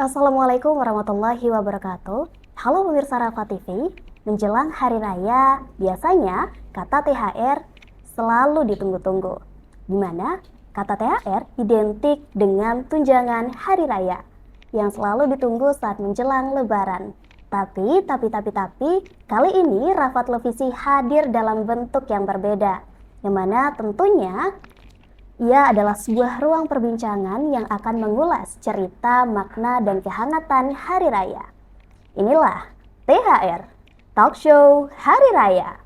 Assalamualaikum warahmatullahi wabarakatuh. Halo pemirsa Rafa TV, menjelang Hari Raya, biasanya kata THR selalu ditunggu-tunggu. Di mana kata THR identik dengan tunjangan Hari Raya yang selalu ditunggu saat menjelang Lebaran. Tapi, kali ini Rafa Televisi hadir dalam bentuk yang berbeda, yang mana tentunya ia adalah sebuah ruang perbincangan yang akan mengulas cerita, makna, dan kehangatan Hari Raya. Inilah THR, Talk Show Hari Raya.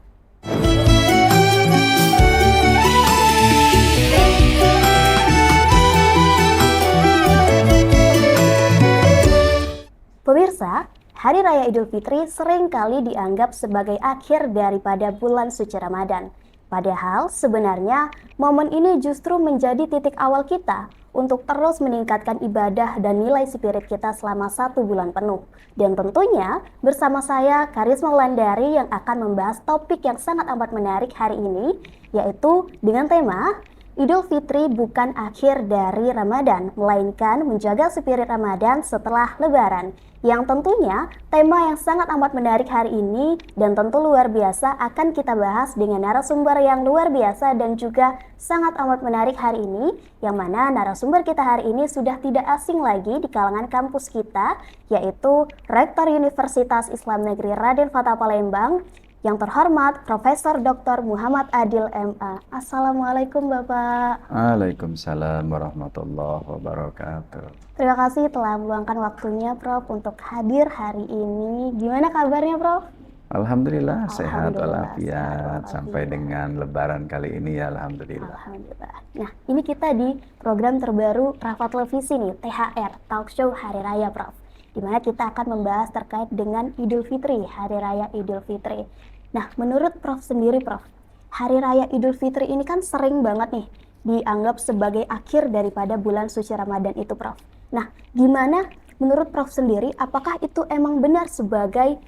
Pemirsa, Hari Raya Idul Fitri seringkali dianggap sebagai akhir daripada bulan suci Ramadan. Padahal sebenarnya momen ini justru menjadi titik awal kita untuk terus meningkatkan ibadah dan nilai spirit kita selama 1 bulan penuh. Dan tentunya bersama saya Karisma Wulandari yang akan membahas topik yang sangat amat menarik hari ini, yaitu dengan tema Idul Fitri bukan akhir dari Ramadan, melainkan menjaga spirit Ramadan setelah Lebaran. Yang tentunya tema yang sangat amat menarik hari ini dan tentu luar biasa akan kita bahas dengan narasumber yang luar biasa dan juga sangat amat menarik hari ini, yang mana narasumber kita hari ini sudah tidak asing lagi di kalangan kampus kita, yaitu Rektor Universitas Islam Negeri Raden Fatah Palembang, yang terhormat Profesor Dr. Muhammad Adil MA. Assalamualaikum Bapak. Waalaikumsalam warahmatullahi wabarakatuh. Terima kasih telah meluangkan waktunya Prof untuk hadir hari ini. Gimana kabarnya Prof? Alhamdulillah sehat Alhamdulillah, walafiat sehat sampai walafiat. dengan Lebaran kali ini ya alhamdulillah. Alhamdulillah. Nah, ini kita di program terbaru Rafa Televisi nih, THR, Talk Show Hari Raya Prof. Di mana kita akan membahas terkait dengan Idul Fitri, Hari Raya Idul Fitri. Nah, menurut Prof sendiri Prof, Hari Raya Idul Fitri ini kan sering banget nih dianggap sebagai akhir daripada bulan suci Ramadan itu Prof. Nah, gimana menurut Prof sendiri, apakah itu emang benar sebagai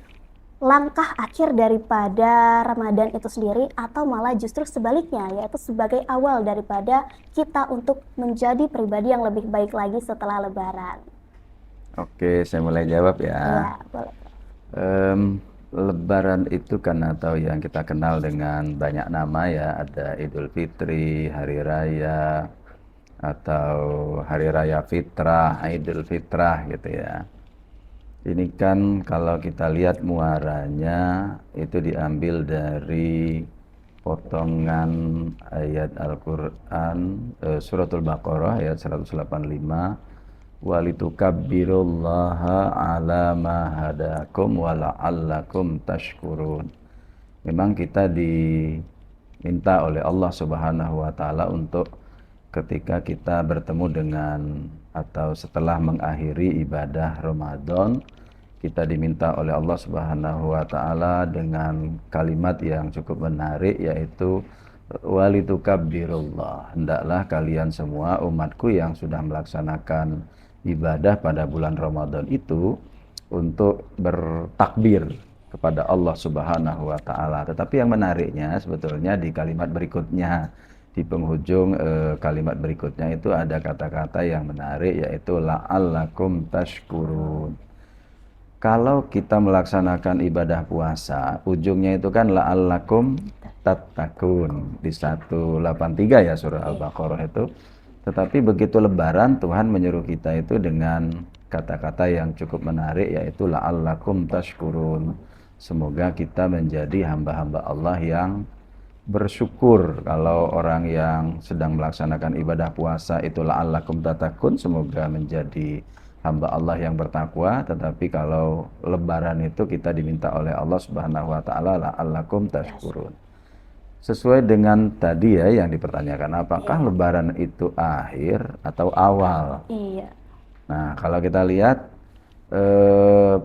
langkah akhir daripada Ramadan itu sendiri, atau malah justru sebaliknya, yaitu sebagai awal daripada kita untuk menjadi pribadi yang lebih baik lagi setelah Lebaran? Oke, saya mulai jawab Ya, ya. boleh. Lebaran itu kan atau yang kita kenal dengan banyak nama ya, ada Idul Fitri, Hari Raya, atau Hari Raya Fitrah, Idul Fitrah gitu ya. Ini kan kalau kita lihat muaranya itu diambil dari potongan ayat Al-Quran Suratul Baqarah ayat 185, walitukabbirullaha ala ma hadakum wa la'allakum tashkurun. Memang kita diminta oleh Allah Subhanahu wa taala untuk ketika kita bertemu dengan atau setelah mengakhiri ibadah Ramadan, kita diminta oleh Allah Subhanahu wa taala dengan kalimat yang cukup menarik, yaitu walitukabbirullah, hendaklah kalian semua umatku yang sudah melaksanakan ibadah pada bulan Ramadan itu untuk bertakbir kepada Allah Subhanahu wa taala. Tetapi yang menariknya sebetulnya di kalimat berikutnya, di penghujung kalimat berikutnya itu ada kata-kata yang menarik, yaitu la'allakum tashkurun. Kalau kita melaksanakan ibadah puasa, ujungnya itu kan la'allakum tattaqun di 183 ya surah Al-Baqarah itu. Tetapi begitu Lebaran, Tuhan menyuruh kita itu dengan kata-kata yang cukup menarik, yaitu la'allakum tashkurun. Semoga kita menjadi hamba-hamba Allah yang bersyukur. Kalau orang yang sedang melaksanakan ibadah puasa itu la'allakum tattaqun, semoga menjadi hamba Allah yang bertakwa. Tetapi kalau Lebaran itu kita diminta oleh Allah Subhanahu wa taala la'allakum tashkurun. Sesuai dengan tadi ya yang dipertanyakan, apakah Lebaran itu akhir atau awal? Iya. Nah, kalau kita lihat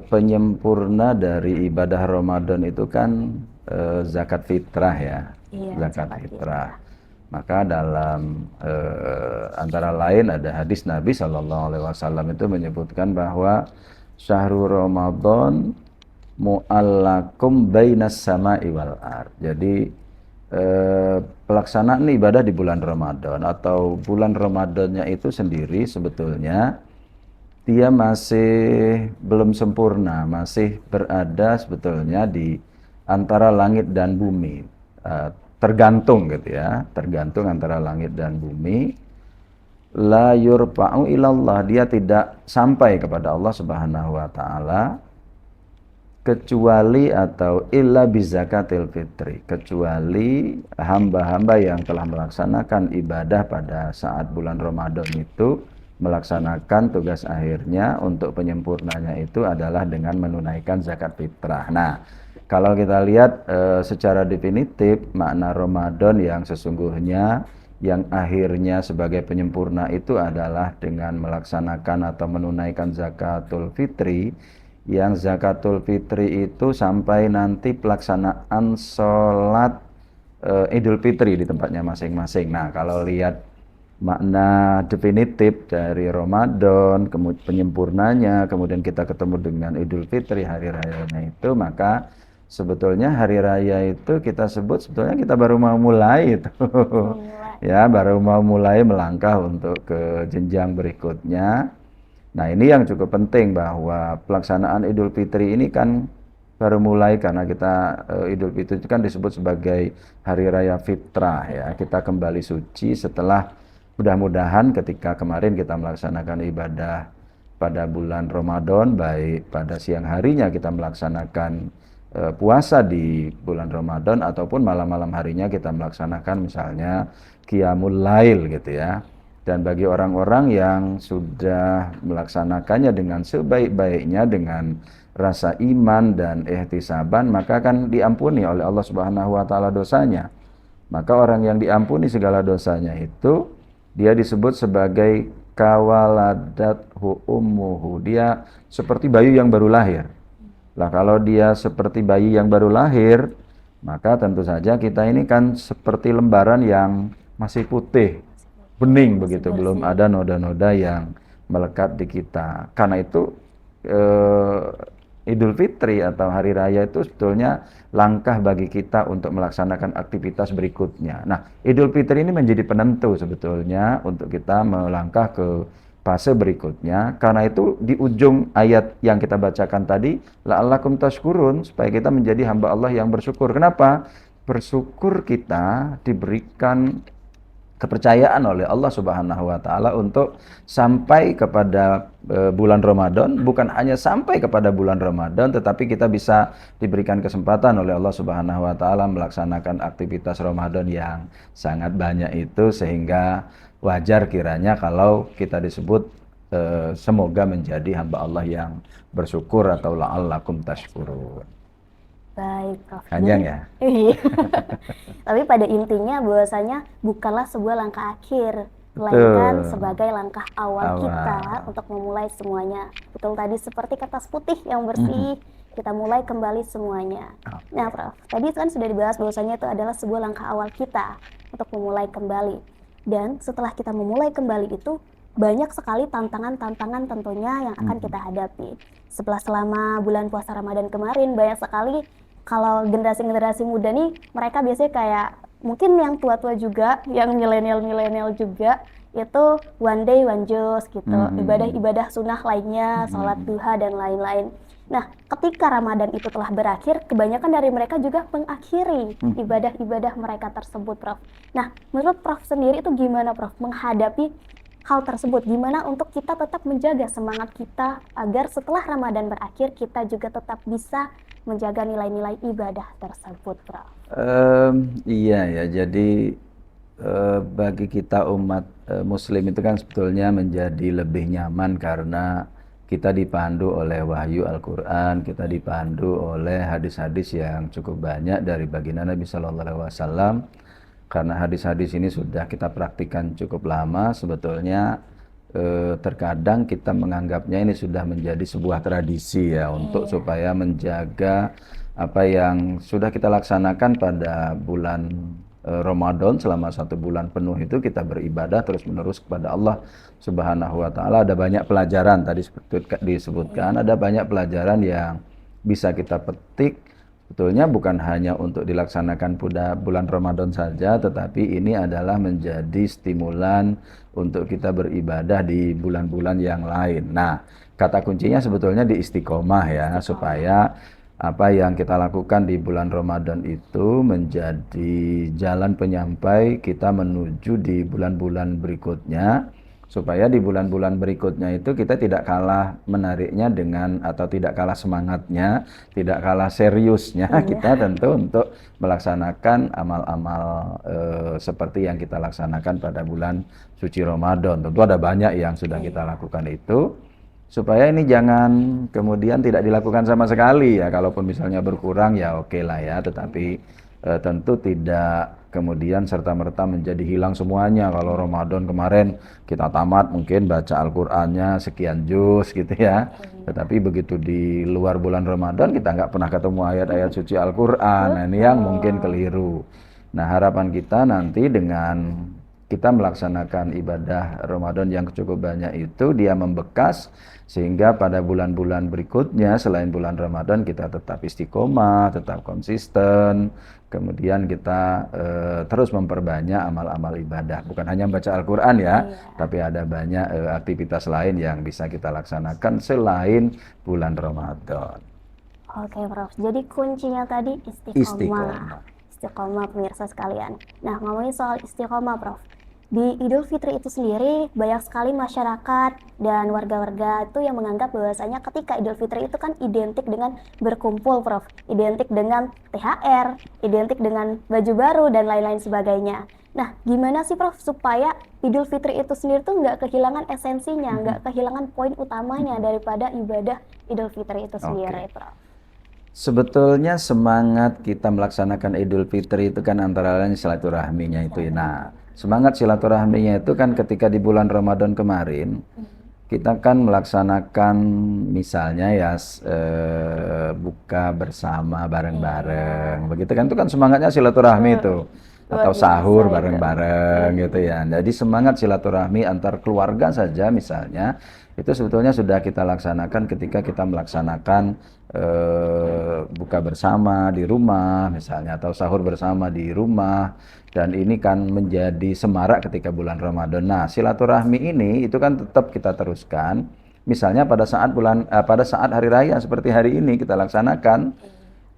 penyempurna dari ibadah Ramadan itu kan zakat fitrah ya. Iya, zakat fitrah. Maka dalam antara lain ada hadis Nabi SAW itu menyebutkan bahwa syahrul Ramadan mu'allakum bainas sama'i wal ard. Jadi pelaksanaan ibadah di bulan Ramadan atau bulan Ramadannya itu sendiri sebetulnya dia masih belum sempurna, masih berada sebetulnya di antara langit dan bumi. Tergantung gitu ya, tergantung antara langit dan bumi. La yurfa'u ilallah, dia tidak sampai kepada Allah Subhanahu wa taala kecuali atau illa bizakatil fitri, kecuali hamba-hamba yang telah melaksanakan ibadah pada saat bulan Ramadan itu melaksanakan tugas akhirnya untuk penyempurnanya itu adalah dengan menunaikan zakat fitrah. Nah, kalau kita lihat secara definitif makna Ramadan yang sesungguhnya yang akhirnya sebagai penyempurna itu adalah dengan melaksanakan atau menunaikan zakatul fitri, yang zakatul fitri itu sampai nanti pelaksanaan sholat Idul Fitri di tempatnya masing-masing. Nah, kalau lihat makna definitif dari Ramadan, kemudian penyempurnanya, kemudian kita ketemu dengan Idul Fitri, hari rayanya itu, maka sebetulnya hari raya itu kita sebut sebetulnya kita baru mau mulai itu. Ya, baru mau mulai melangkah untuk ke jenjang berikutnya. Nah, ini yang cukup penting bahwa pelaksanaan Idul Fitri ini kan baru mulai karena kita Idul Fitri itu kan disebut sebagai hari raya fitrah ya. Kita kembali suci setelah mudah-mudahan ketika kemarin kita melaksanakan ibadah pada bulan Ramadan, baik pada siang harinya kita melaksanakan puasa di bulan Ramadan ataupun malam-malam harinya kita melaksanakan misalnya Qiyamul Lail gitu ya. Dan bagi orang-orang yang sudah melaksanakannya dengan sebaik-baiknya, dengan rasa iman dan ihtisaban, maka akan diampuni oleh Allah Subhanahu wa taala dosanya. Maka orang yang diampuni segala dosanya itu, dia disebut sebagai kawaladathu ummuhu. Dia seperti bayi yang baru lahir. Lah kalau dia seperti bayi yang baru lahir, maka tentu saja kita ini kan seperti lembaran yang masih putih, bening begitu, belum ada noda-noda yang melekat di kita. Karena itu Idul Fitri atau hari raya itu sebetulnya langkah bagi kita untuk melaksanakan aktivitas berikutnya. Nah, Idul Fitri ini menjadi penentu sebetulnya untuk kita melangkah ke fase berikutnya. Karena itu di ujung ayat yang kita bacakan tadi, la'allakum tashkurun, supaya kita menjadi hamba Allah yang bersyukur. Kenapa? Bersyukur kita diberikan kepercayaan oleh Allah Subhanahu wa taala untuk sampai kepada bulan Ramadan, bukan hanya sampai kepada bulan Ramadan tetapi kita bisa diberikan kesempatan oleh Allah Subhanahu wa taala melaksanakan aktivitas Ramadan yang sangat banyak itu, sehingga wajar kiranya kalau kita disebut semoga menjadi hamba Allah yang bersyukur atau la'allakum tashkurun. Baik, Prof. Panjang ya? Iya. Tapi pada intinya bahwasanya bukanlah sebuah langkah akhir, melainkan sebagai langkah awal kita untuk memulai semuanya. Betul tadi seperti kertas putih yang bersih, kita mulai kembali semuanya. Nah, Prof, tadi kan sudah dibahas bahwasanya itu adalah sebuah langkah awal kita untuk memulai kembali. Dan setelah kita memulai kembali itu, banyak sekali tantangan-tantangan tentunya yang akan kita hadapi. Selama bulan puasa Ramadan kemarin, banyak sekali kalau generasi-generasi muda nih, mereka biasanya kayak mungkin yang tua-tua juga, yang milenial-milenial juga, itu one day one juice gitu, ibadah-ibadah sunnah lainnya, sholat duha dan lain-lain. Nah, ketika Ramadan itu telah berakhir, kebanyakan dari mereka juga mengakhiri ibadah-ibadah mereka tersebut, Prof. Nah, menurut Prof sendiri itu gimana, Prof, menghadapi hal tersebut? Gimana untuk kita tetap menjaga semangat kita agar setelah Ramadan berakhir kita juga tetap bisa menjaga nilai-nilai ibadah tersebut, Prof? Iya ya, jadi bagi kita umat Muslim itu kan sebetulnya menjadi lebih nyaman karena kita dipandu oleh wahyu Al-Quran, kita dipandu oleh hadis-hadis yang cukup banyak dari baginda Nabi Shallallahu Alaihi Wasallam. Karena hadis-hadis ini sudah kita praktikkan cukup lama, sebetulnya terkadang kita menganggapnya ini sudah menjadi sebuah tradisi ya, untuk supaya menjaga apa yang sudah kita laksanakan pada bulan Ramadan. Selama 1 bulan penuh itu kita beribadah terus-menerus kepada Allah Subhanahu wa taala. Ada banyak pelajaran, tadi seperti disebutkan, ada banyak pelajaran yang bisa kita petik Sebetulnya bukan hanya untuk dilaksanakan pada bulan Ramadan saja, tetapi ini adalah menjadi stimulan untuk kita beribadah di bulan-bulan yang lain. Nah, kata kuncinya sebetulnya di istiqomah ya, Istiqomah. supaya apa yang kita lakukan di bulan Ramadan itu menjadi jalan penyampai kita menuju di bulan-bulan berikutnya, supaya di bulan-bulan berikutnya itu kita tidak kalah menariknya dengan atau tidak kalah semangatnya, tidak kalah seriusnya kita Iya. tentu untuk melaksanakan amal-amal seperti yang kita laksanakan pada bulan suci Ramadan. Tentu ada banyak yang sudah kita Iya. lakukan itu, supaya ini jangan kemudian tidak dilakukan sama sekali ya. Kalaupun misalnya berkurang ya oke lah ya, tetapi tentu tidak kemudian serta-merta menjadi hilang semuanya. Kalau Ramadan kemarin kita tamat mungkin baca Al-Qur'annya sekian juz gitu ya, tetapi begitu di luar bulan Ramadan kita nggak pernah ketemu ayat-ayat suci Al-Qur'an. Nah, ini yang mungkin Betul. keliru. Nah, harapan kita nanti dengan kita melaksanakan ibadah Ramadan yang cukup banyak itu, dia membekas sehingga pada bulan-bulan berikutnya selain bulan Ramadan kita tetap istiqomah, tetap konsisten, kemudian kita terus memperbanyak amal-amal ibadah. Bukan hanya baca Al-Quran ya, Iya. tapi ada banyak aktivitas lain yang bisa kita laksanakan selain bulan Ramadan. Oke, Prof. Jadi kuncinya tadi istiqomah. Istiqomah. Istiqomah pemirsa sekalian. Nah, ngomongin soal istiqomah, Prof. Di Idul Fitri itu sendiri banyak sekali masyarakat dan warga-warga itu yang menganggap bahwasanya ketika Idul Fitri itu kan identik dengan berkumpul, Prof. Identik dengan THR, identik dengan baju baru dan lain-lain sebagainya. Nah, gimana sih, Prof, supaya Idul Fitri itu sendiri tuh nggak kehilangan esensinya, nggak kehilangan poin utamanya daripada ibadah Idul Fitri itu Oke. sendiri, Prof? Sebetulnya semangat kita melaksanakan Idul Fitri itu kan antara lain silaturahminya itu ya. Nah, semangat silaturahminya itu kan ketika di bulan Ramadan kemarin kita kan melaksanakan misalnya ya buka bersama bareng-bareng. Iya, Begitu kan, itu kan semangatnya silaturahmi itu. luar Atau biasa sahur itu. bareng-bareng gitu ya. Jadi semangat silaturahmi antar keluarga saja misalnya itu sebetulnya sudah kita laksanakan ketika kita melaksanakan buka bersama di rumah misalnya, atau sahur bersama di rumah, dan ini kan menjadi semarak ketika bulan Ramadan. Nah, silaturahmi ini itu kan tetap kita teruskan. Misalnya pada saat hari raya seperti hari ini kita laksanakan,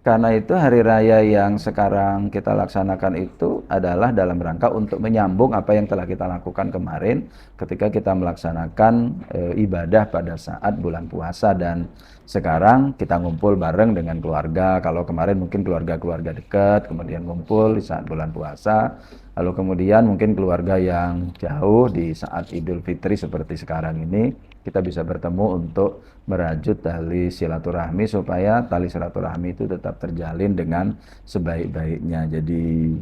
karena itu hari raya yang sekarang kita laksanakan itu adalah dalam rangka untuk menyambung apa yang telah kita lakukan kemarin ketika kita melaksanakan ibadah pada saat bulan puasa, dan sekarang kita ngumpul bareng dengan keluarga. Kalau kemarin mungkin keluarga-keluarga dekat, kemudian ngumpul di saat bulan puasa. Lalu kemudian mungkin keluarga yang jauh di saat Idul Fitri seperti sekarang ini, kita bisa bertemu untuk merajut tali silaturahmi supaya tali silaturahmi itu tetap terjalin dengan sebaik-baiknya. Jadi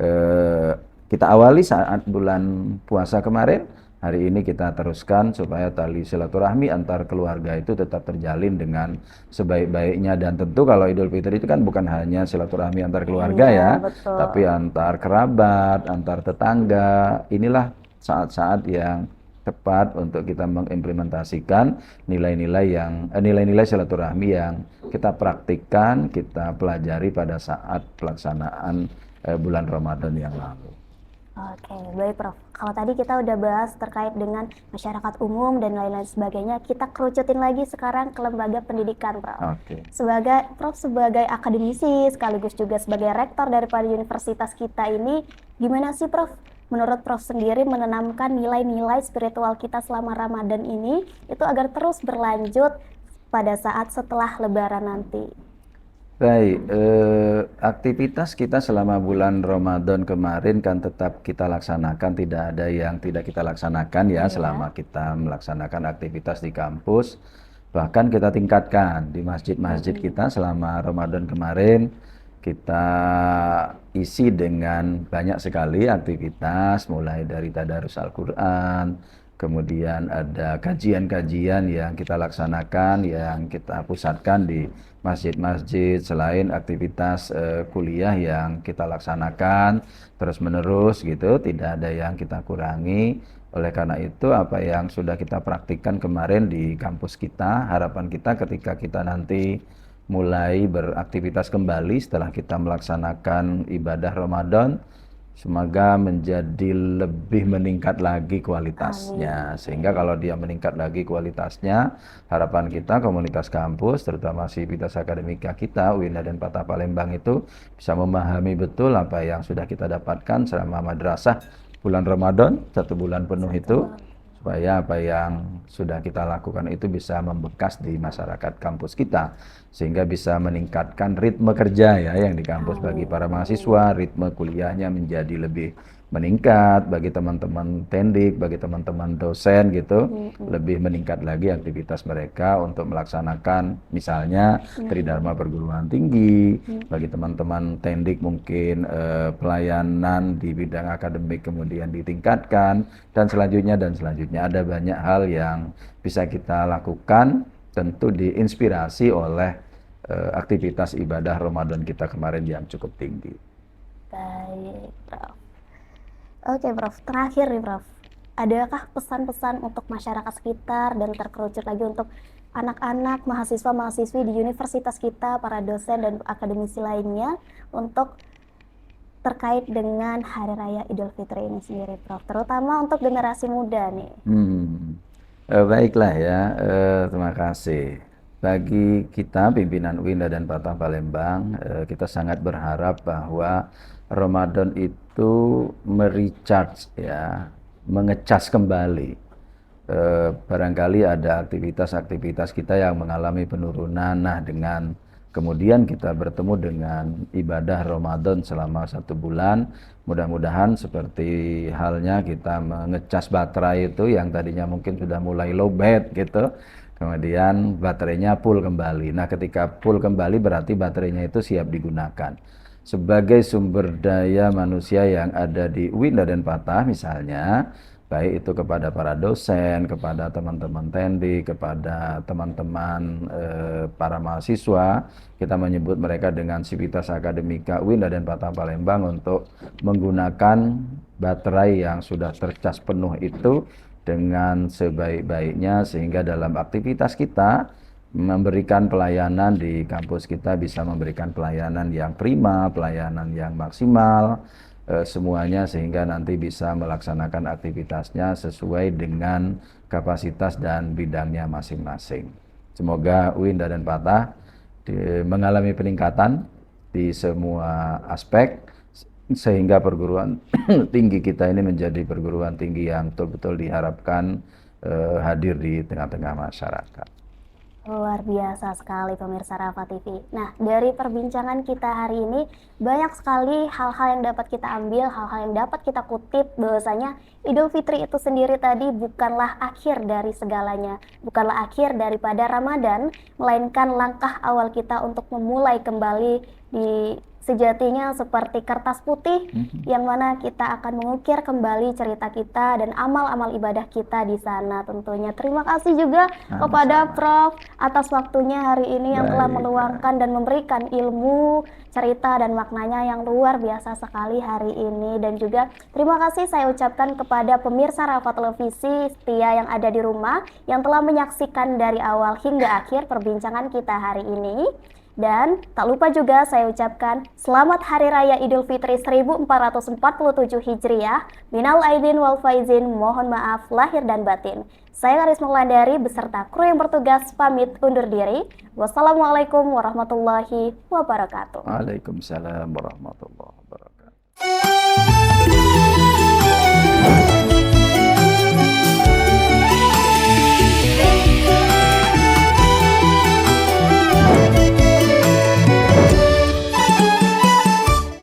eh, kita awali saat bulan puasa kemarin, hari ini kita teruskan supaya tali silaturahmi antar keluarga itu tetap terjalin dengan sebaik-baiknya. Dan tentu kalau Idul Fitri itu kan bukan hanya silaturahmi antar keluarga Iya, ya, betul. tapi antar kerabat, antar tetangga. Inilah saat-saat yang tepat untuk kita mengimplementasikan nilai-nilai silaturahmi yang kita praktikkan, kita pelajari pada saat pelaksanaan bulan Ramadan yang lalu. Oke, baik, Prof. Kalau tadi kita udah bahas terkait dengan masyarakat umum dan lain-lain sebagainya, kita kerucutin lagi sekarang ke lembaga pendidikan, Prof. Oke. Sebagai akademisi sekaligus juga sebagai rektor daripada universitas kita ini, gimana sih, Prof? Menurut Prof sendiri menanamkan nilai-nilai spiritual kita selama Ramadan ini itu agar terus berlanjut pada saat setelah Lebaran nanti. Baik, aktivitas kita selama bulan Ramadan kemarin kan tetap kita laksanakan, tidak ada yang tidak kita laksanakan ya Iya. selama kita melaksanakan aktivitas di kampus. Bahkan kita tingkatkan di masjid-masjid kita selama Ramadan kemarin, kita isi dengan banyak sekali aktivitas, mulai dari tadarus Al-Quran, kemudian ada kajian-kajian yang kita laksanakan, yang kita pusatkan di masjid-masjid, selain aktivitas kuliah yang kita laksanakan terus-menerus gitu, tidak ada yang kita kurangi. Oleh karena itu, apa yang sudah kita praktikkan kemarin di kampus kita, harapan kita ketika kita nanti mulai beraktivitas kembali setelah kita melaksanakan ibadah Ramadan. Semoga menjadi lebih meningkat lagi kualitasnya. Sehingga kalau dia meningkat lagi kualitasnya, harapan kita komunitas kampus, terutama Sivitas Akademika kita, UIN dan Fatah Palembang itu bisa memahami betul apa yang sudah kita dapatkan selama madrasah bulan Ramadan, 1 bulan penuh itu, supaya apa yang sudah kita lakukan itu bisa membekas di masyarakat kampus kita, sehingga bisa meningkatkan ritme kerja ya yang di kampus bagi para mahasiswa, ritme kuliahnya menjadi lebih meningkat bagi teman-teman tendik, bagi teman-teman dosen gitu, lebih meningkat lagi aktivitas mereka untuk melaksanakan misalnya Tridharma perguruan tinggi, bagi teman-teman tendik mungkin pelayanan di bidang akademik kemudian ditingkatkan, dan selanjutnya ada banyak hal yang bisa kita lakukan, tentu diinspirasi oleh aktivitas ibadah Ramadan kita kemarin yang cukup tinggi. Baik, Prof. Oke, Prof. Terakhir nih, Prof. Adakah pesan-pesan untuk masyarakat sekitar dan terkerucut lagi untuk anak-anak, mahasiswa-mahasiswi di universitas kita, para dosen dan akademisi lainnya untuk terkait dengan Hari Raya Idul Fitri ini sendiri, Prof. Terutama untuk generasi muda nih. Baiklah ya, terima kasih. Bagi kita pimpinan UIN dan Fatah Palembang, kita sangat berharap bahwa Ramadan itu merecharge ya, mengecas kembali. Barangkali ada aktivitas-aktivitas kita yang mengalami penurunan. Nah, dengan kemudian kita bertemu dengan ibadah Ramadan selama 1 bulan, mudah-mudahan seperti halnya kita mengecas baterai itu yang tadinya mungkin sudah mulai lowbat gitu, kemudian baterainya full kembali. Nah, ketika full kembali berarti baterainya itu siap digunakan. Sebagai sumber daya manusia yang ada di UIN dan Fatah misalnya, baik itu kepada para dosen, kepada teman-teman tendik, kepada teman-teman para mahasiswa, kita menyebut mereka dengan Sivitas Akademika UIN dan Fatah Palembang untuk menggunakan baterai yang sudah tercas penuh itu dengan sebaik-baiknya, sehingga dalam aktivitas kita memberikan pelayanan di kampus kita bisa memberikan pelayanan yang prima, pelayanan yang maksimal, semuanya, sehingga nanti bisa melaksanakan aktivitasnya sesuai dengan kapasitas dan bidangnya masing-masing. Semoga UIN dan Fatah mengalami peningkatan di semua aspek, sehingga perguruan tinggi kita ini menjadi perguruan tinggi yang betul-betul diharapkan hadir di tengah-tengah masyarakat. Luar biasa sekali pemirsa Rafa TV. Nah, dari perbincangan kita hari ini banyak sekali hal-hal yang dapat kita ambil, hal-hal yang dapat kita kutip, bahwasanya Idul Fitri itu sendiri tadi bukanlah akhir dari segalanya, bukanlah akhir daripada Ramadan, melainkan langkah awal kita untuk memulai kembali di sejatinya seperti kertas putih yang mana kita akan mengukir kembali cerita kita dan amal-amal ibadah kita di sana tentunya. Terima kasih juga kepada Prof atas waktunya hari ini yang telah meluangkan dan memberikan ilmu, cerita dan maknanya yang luar biasa sekali hari ini. Dan juga terima kasih saya ucapkan kepada pemirsa Rafa Televisi setia yang ada di rumah yang telah menyaksikan dari awal hingga akhir perbincangan kita hari ini. Dan tak lupa juga saya ucapkan selamat Hari Raya Idul Fitri 1447 Hijriah. Minal aidin wal faizin, mohon maaf lahir dan batin. Saya Karisma Wulandari beserta kru yang bertugas pamit undur diri. Wassalamualaikum warahmatullahi wabarakatuh. Waalaikumsalam warahmatullahi wabarakatuh.